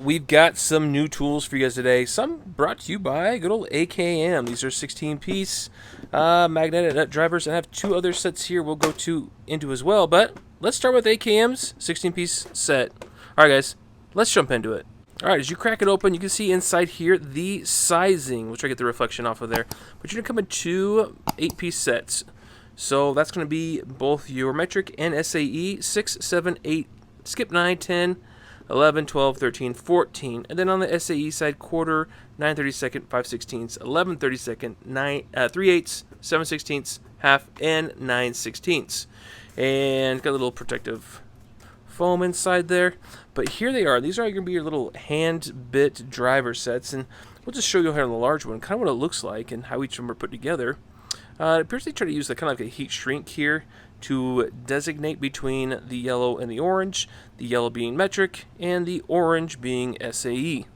We've got some new tools for you guys today. Some brought to you by good old AKM. These are 16-piece magnetic nut drivers, and I have two other sets here we'll go into as well. But let's start with AKM's 16-piece set. All right, guys, let's jump into it. All right, as you crack it open, you can see inside here the sizing. We'll try to get the reflection off of there. But you're going to come in two 8-piece sets. So that's going to be both your metric and SAE, 6, 7, 8, skip 9, 10, 11, 12, 13, 14. And then on the SAE side, quarter, 9/32, 5/16, 11/32, 3/8, 7/16, half, and 9/16. And got a little protective foam inside there. But here they are. These are going to be your little hand bit driver sets. And we'll just show you here on the large one kind of what it looks like and how each of them are put together. It appears they try to use kind of like a heat shrink here to designate between the yellow and the orange, the yellow being metric and the orange being SAE.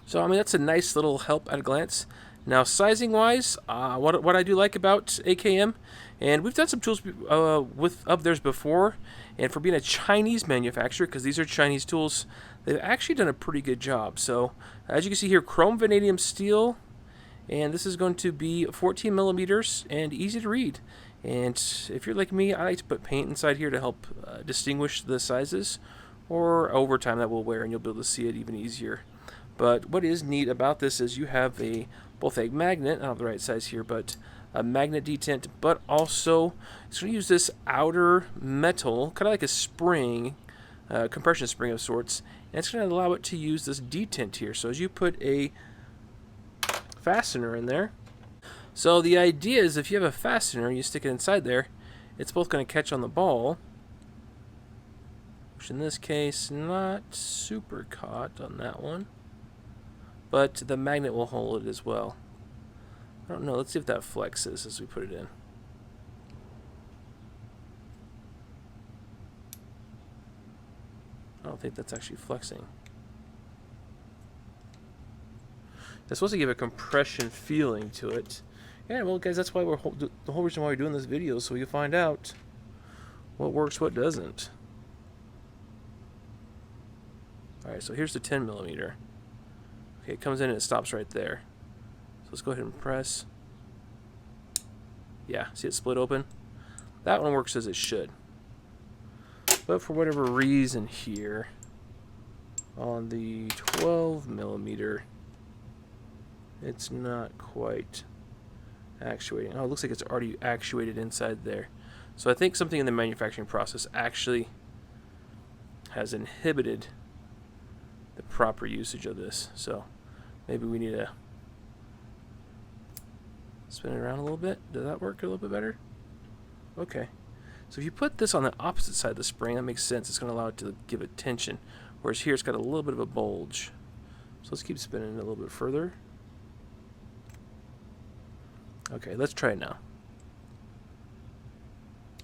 So I mean that's a nice little help at a glance. Now sizing wise, what I do like about AKM, and we've done some tools of theirs before, and for being a Chinese manufacturer, because these are Chinese tools, they've actually done a pretty good job. So as you can see here, chrome vanadium steel, and this is going to be 14 millimeters and easy to read. And if you're like me, I like to put paint inside here to help distinguish the sizes, or over time that will wear and you'll be able to see it even easier. But what is neat about this is you have both a magnet, I don't have the right size here, but a magnet detent, but also it's going to use this outer metal, kind of like a spring, compression spring of sorts, and it's going to allow it to use this detent here. So as you put a fastener in there, so the idea is if you have a fastener, you stick it inside there, it's both going to catch on the ball, which in this case, not super caught on that one, but the magnet will hold it as well. I don't know, let's see if that flexes as we put it in. I don't think that's actually flexing. It's supposed to give a compression feeling to it. Yeah, well, guys, that's why the whole reason why we're doing this video, so we can find out what works, what doesn't. All right, so here's the 10 millimeter. Okay, it comes in and it stops right there. So let's go ahead and press. Yeah, see it split open? That one works as it should. But for whatever reason here, on the 12 millimeter, it's not quite actuating. Oh, it looks like it's already actuated inside there. So I think something in the manufacturing process actually has inhibited the proper usage of this. So maybe we need to spin it around a little bit. Does that work a little bit better? Okay. So if you put this on the opposite side of the spring, that makes sense. It's going to allow it to give it tension. Whereas here it's got a little bit of a bulge. So let's keep spinning it a little bit further. Okay, let's try it now.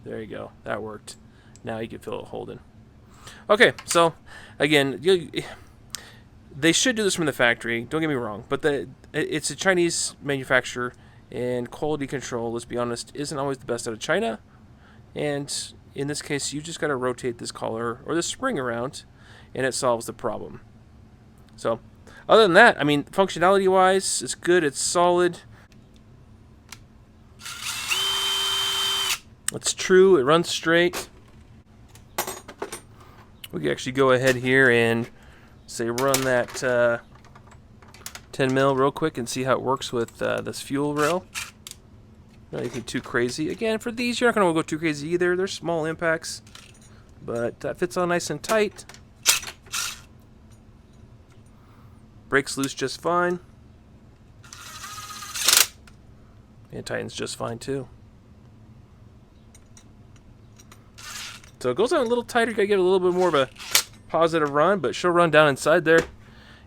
There you go. That worked. Now you can feel it holding. Okay, so again, they should do this from the factory. Don't get me wrong, but it's a Chinese manufacturer, and quality control, let's be honest, isn't always the best out of China. And in this case, you just got to rotate this collar or this spring around, and it solves the problem. So, other than that, I mean, functionality-wise, it's good. It's solid. It's true, it runs straight. We can actually go ahead here and say run that 10 mil real quick and see how it works with this fuel rail. Not anything too crazy. Again, for these, you're not going to go too crazy either. They're small impacts, but that fits on nice and tight. Breaks loose just fine. And tightens just fine too. So it goes on a little tighter. You gotta get a little bit more of a positive run, but she'll run down inside there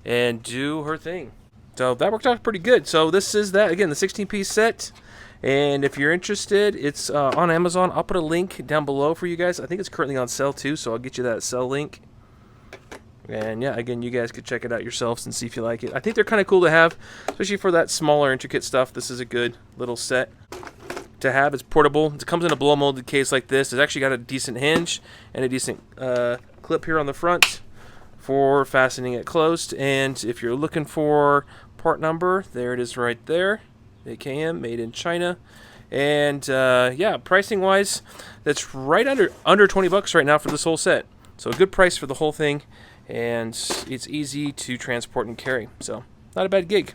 and do her thing. So that worked out pretty good. So this is that, again, the 16-piece set. And if you're interested, it's on Amazon. I'll put a link down below for you guys. I think it's currently on sale too, so I'll get you that sell link. And yeah, again, you guys could check it out yourselves and see if you like it. I think they're kind of cool to have, especially for that smaller, intricate stuff. This is a good little set to have. It's portable. It comes in a blow molded case like this. It's actually got a decent hinge and a decent clip here on the front for fastening it closed. And if you're looking for part number, there it is right there. AKM, made in China. And yeah, pricing wise, that's right under 20 bucks right now for this whole set. So a good price for the whole thing, and it's easy to transport and carry. So not a bad gig.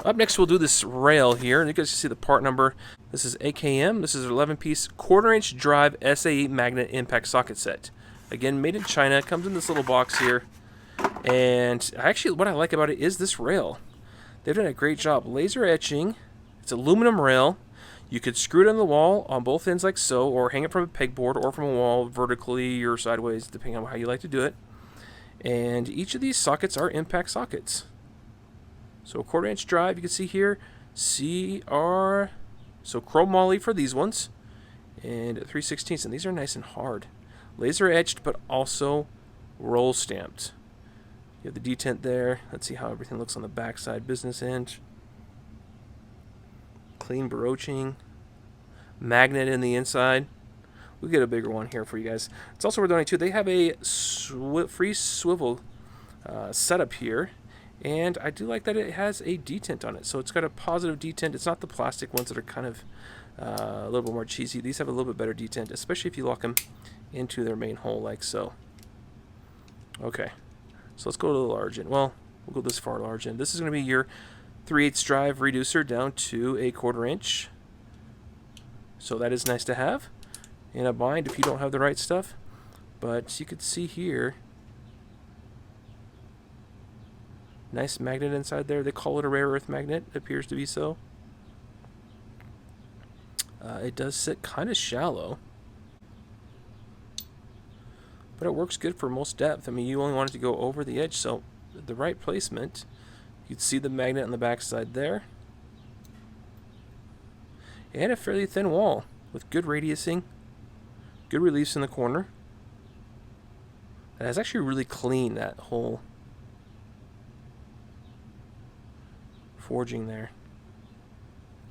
Up next, we'll do this rail here, and you guys can see the part number. This is AKM. This is an 11-piece quarter-inch drive SAE magnet impact socket set. Again, made in China. Comes in this little box here. And actually, what I like about it is this rail. They've done a great job. Laser etching. It's aluminum rail. You could screw it on the wall on both ends like so, or hang it from a pegboard or from a wall vertically or sideways, depending on how you like to do it. And each of these sockets are impact sockets. So a quarter-inch drive, you can see here, CR, so chromoly for these ones, and 3/16, and these are nice and hard. Laser etched, but also roll stamped. You have the detent there. Let's see how everything looks on the backside, business end. Clean broaching, magnet in the inside. We'll get a bigger one here for you guys. It's also worth noting too, they have a free swivel setup here. And I do like that it has a detent on it. So it's got a positive detent. It's not the plastic ones that are kind of a little bit more cheesy. These have a little bit better detent, especially if you lock them into their main hole like so. Okay, so let's go to the large end. Well, we'll go this far large end. This is going to be your 3/8 drive reducer down to a quarter-inch. So that is nice to have in a bind if you don't have the right stuff. But you could see here, nice magnet inside there. They call it a rare earth magnet. It appears to be so. It does sit kind of shallow, but it works good for most depth. I mean, you only want it to go over the edge, so the right placement. You'd see the magnet on the back side there. And a fairly thin wall with good radiusing, good reliefs in the corner. And it's actually really clean, that whole forging there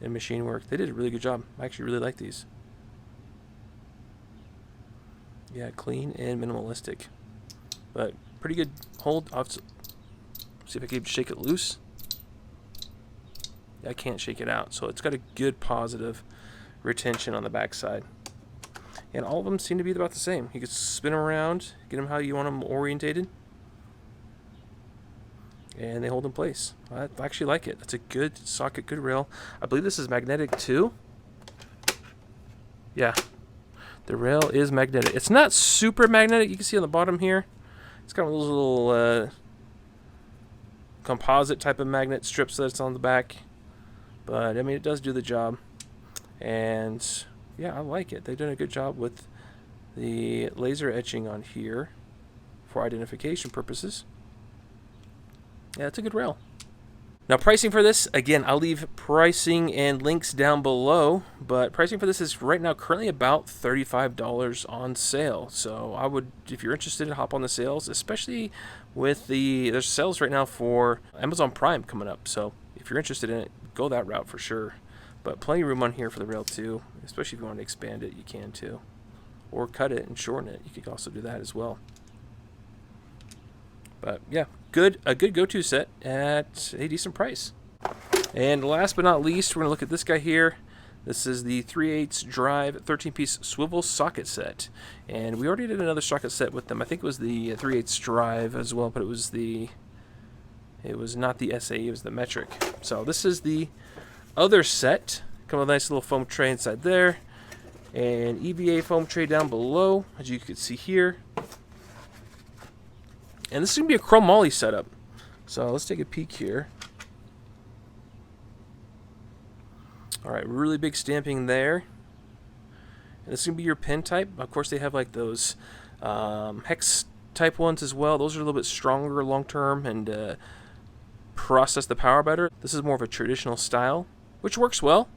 and machine work. They did a really good job. I actually really like these. Yeah, clean and minimalistic, but pretty good hold. I'll see if I can shake it loose. I can't shake it out, so it's got a good positive retention on the backside. And all of them seem to be about the same. You can spin them around, get them how you want them orientated, and they hold in place. I actually like it. It's a good socket, good rail. I believe this is magnetic too. Yeah, the rail is magnetic. It's not super magnetic. You can see on the bottom here, it's got those little composite type of magnet strips that's on the back. But I mean, it does do the job. And yeah, I like it. They've done a good job with the laser etching on here for identification purposes. Yeah, it's a good rail. Now, pricing for this, again, I'll leave pricing and links down below, but pricing for this is right now currently about $35 on sale. So I would, if you're interested, hop on the sales, especially with there's sales right now for Amazon Prime coming up. So if you're interested in it, go that route for sure. But plenty of room on here for the rail too, especially if you want to expand it, you can too. Or cut it and shorten it, you could also do that as well. But yeah, a good go-to set at a decent price. And last but not least, we're going to look at this guy here. This is the 3/8 drive 13-piece swivel socket set. And we already did another socket set with them. I think it was the 3/8 drive as well, but it was not the SAE, it was the metric. So this is the other set. Come with a nice little foam tray inside there. And EVA foam tray down below, as you can see here. And this is going to be a chromoly setup. So let's take a peek here. Alright, really big stamping there. And this is going to be your pen type. Of course, they have like those hex type ones as well. Those are a little bit stronger long term and process the power better. This is more of a traditional style, which works well.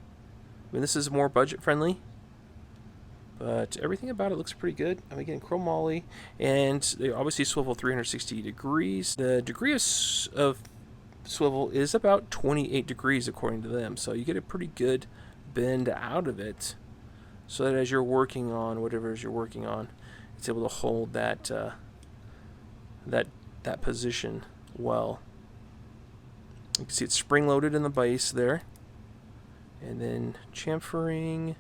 I mean, this is more budget friendly. But everything about it looks pretty good. I'm again chromoly, and they obviously swivel 360 degrees. The degree of swivel is about 28 degrees according to them, so you get a pretty good bend out of it, so that as you're working on whatever it is you're working on, it's able to hold that that that position well. You can see it's spring-loaded in the base there. And then chamfering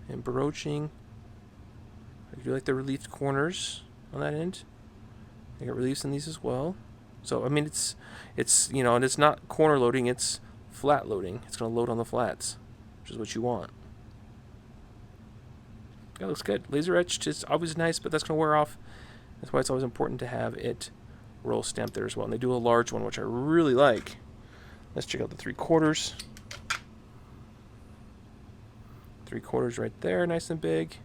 and broaching. I do like the relieved corners on that end. I got reliefs in these as well. So I mean, it's you know, and it's not corner loading, it's flat loading. It's going to load on the flats, which is what you want. That looks good. Laser etched is always nice, but that's going to wear off. That's why it's always important to have it roll stamped there as well. And they do a large one, which I really like. Let's check out the 3/4. 3/4 right there, nice and big.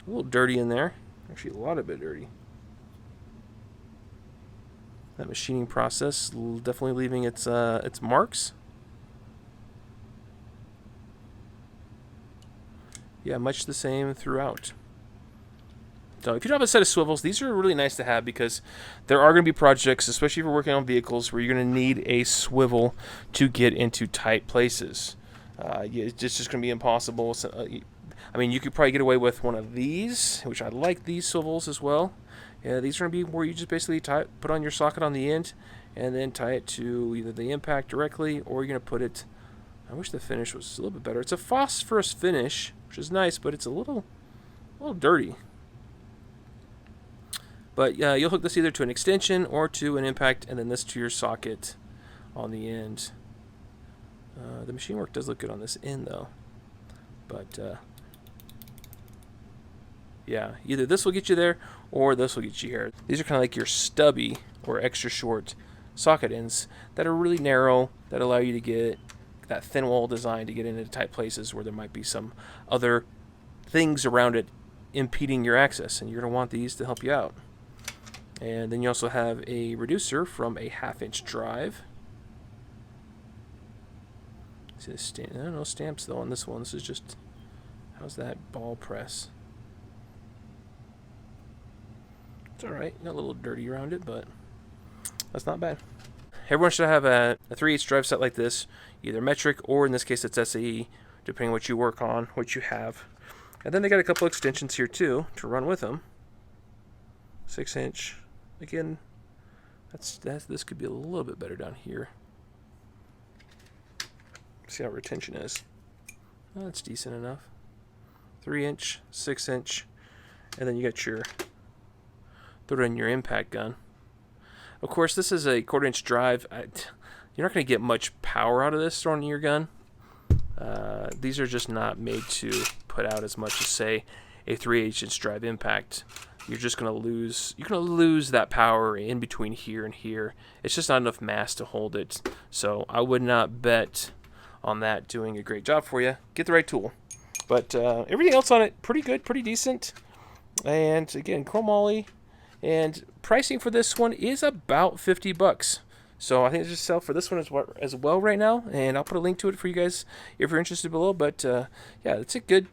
A little dirty in there. Actually, a lot of it dirty. That machining process definitely leaving its marks. Yeah, much the same throughout. So if you don't have a set of swivels, these are really nice to have because there are going to be projects, especially if you're working on vehicles, where you're going to need a swivel to get into tight places. It's just going to be impossible. So, I mean, you could probably get away with one of these, which I like these swivels as well. Yeah, these are going to be where you just basically put on your socket on the end and then tie it to either the impact directly, or you're going to put it... I wish the finish was a little bit better. It's a phosphorus finish, which is nice, but it's a little dirty. But you'll hook this either to an extension or to an impact, and then this to your socket on the end. The machine work does look good on this end, though. But, yeah, either this will get you there, or this will get you here. These are kind of like your stubby or extra short socket ends that are really narrow, that allow you to get that thin wall design to get into tight places where there might be some other things around it impeding your access, and you're going to want these to help you out. And then you also have a reducer from a 1/2-inch drive. See the I don't know stamps though on this one. This is just, how's that ball press? It's alright, got a little dirty around it, but that's not bad. Everyone should have a 3/8 drive set like this, either metric or in this case it's SAE, depending on what you work on, what you have. And then they got a couple extensions here too to run with them. 6-inch. Again, this could be a little bit better down here. See how retention is. Well, that's decent enough. 3-inch, 6-inch, and then you got your throw in your impact gun. Of course, this is a 1/4-inch drive. You're not going to get much power out of this thrown in your gun. These are just not made to put out as much as, say, a 3/8-inch drive impact. You're just going to lose. You're going to lose that power in between here and here. It's just not enough mass to hold it. So I would not bet on that doing a great job for you. Get the right tool. But everything else on it, pretty good, pretty decent. And again, chromoly. And pricing for this one is about $50. So I think it's just sell for this one as well right now. And I'll put a link to it for you guys if you're interested below. But yeah, it's a good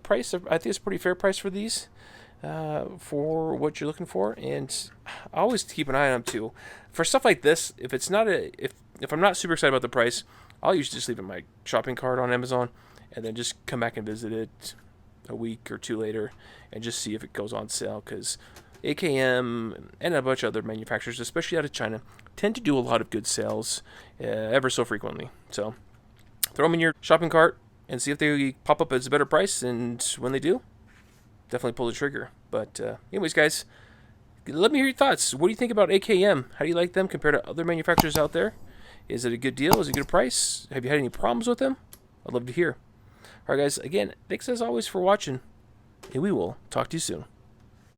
price. I think it's a pretty fair price for these. For what you're looking for, and I always keep an eye on them too. For stuff like this, if it's not if I'm not super excited about the price, I'll usually just leave it in my shopping cart on Amazon, and then just come back and visit it a week or two later, and just see if it goes on sale. Because AKM and a bunch of other manufacturers, especially out of China, tend to do a lot of good sales ever so frequently. So throw them in your shopping cart and see if they pop up as a better price, and when they do, definitely pull the trigger. But anyways, guys, let me hear your thoughts. What do you think about AKM? How do you like them compared to other manufacturers out there? Is it a good deal? Is it a good price? Have you had any problems with them? I'd love to hear. All right, guys, again, thanks as always for watching, and we will talk to you soon.